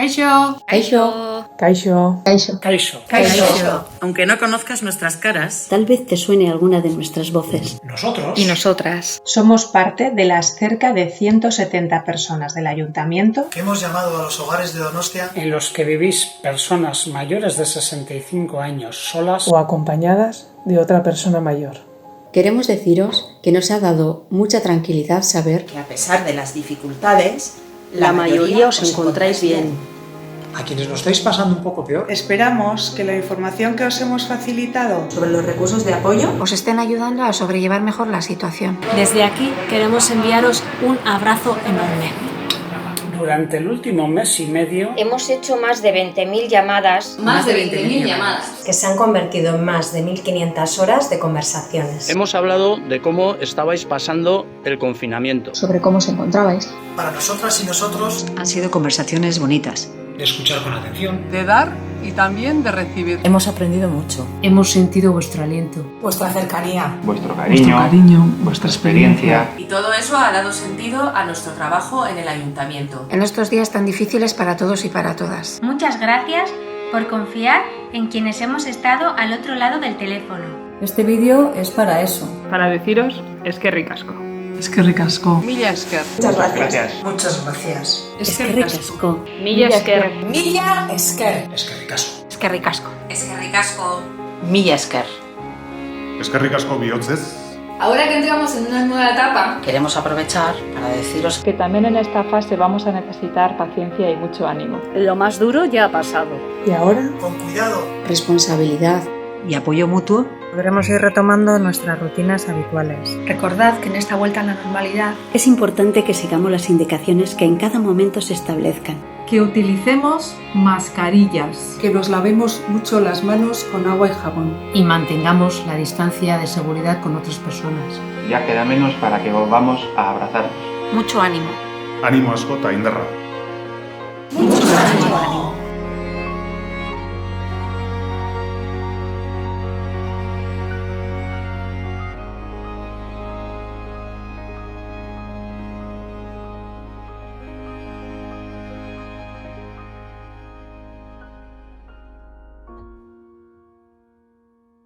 Kaixo. Kaixo. Kaixo. Kaixo. Kaixo. Kaixo. Aunque no conozcas nuestras caras, Tal vez te suene alguna de nuestras voces. Nosotros. Y nosotras. Somos parte de las cerca de 170 personas del ayuntamiento que hemos llamado a los hogares de Donostia, En los que vivís personas mayores de 65 años solas o acompañadas de otra persona mayor. Queremos deciros que nos ha dado mucha tranquilidad saber que a pesar de las dificultades, la mayoría os encontráis bien. a quienes lo estáis pasando un poco peor. Esperamos que la información que os hemos facilitado Sobre los recursos de apoyo Os estén ayudando a sobrellevar mejor la situación. Desde aquí queremos enviaros un abrazo enorme. durante el último mes y medio Hemos hecho más de 20.000 llamadas. Más de 20.000 llamadas. que se han convertido en más de 1.500 horas de conversaciones. Hemos hablado de cómo estabais pasando el confinamiento. Sobre cómo os encontrabais. Para nosotras y nosotros, Han sido conversaciones bonitas. de escuchar con atención, de dar y también de recibir. Hemos aprendido mucho. Hemos sentido vuestro aliento. Vuestra cercanía. Vuestro Cariño, vuestra experiencia. Y todo eso ha dado sentido a nuestro trabajo en el ayuntamiento. En estos días tan difíciles para todos y para todas. Muchas gracias por confiar en quienes hemos estado al otro lado del teléfono. Este vídeo es para eso. Para deciros, es que ricasco. Es que ricasco. Mila esker. muchas gracias. es que ricasco. Mila esker. Mila esker. Es que ricasco. Es que ricasco. Es que ricasco. Mila esker. Eskerrik asko bihotzez. Ahora que entramos en una nueva etapa, Queremos aprovechar para deciros Que también en esta fase vamos a necesitar paciencia y mucho ánimo. Lo más duro ya ha pasado. Y ahora, Con cuidado, Responsabilidad. y apoyo mutuo. Podremos ir retomando nuestras rutinas habituales. Recordad que en esta vuelta a la normalidad Es importante que sigamos las indicaciones que en cada momento se establezcan. Que utilicemos mascarillas. que nos lavemos mucho las manos con agua y jabón. y mantengamos la distancia de seguridad con otras personas. Ya queda menos para que volvamos a abrazarnos. Mucho ánimo. Animo asko eta indarra. Mucho ánimo.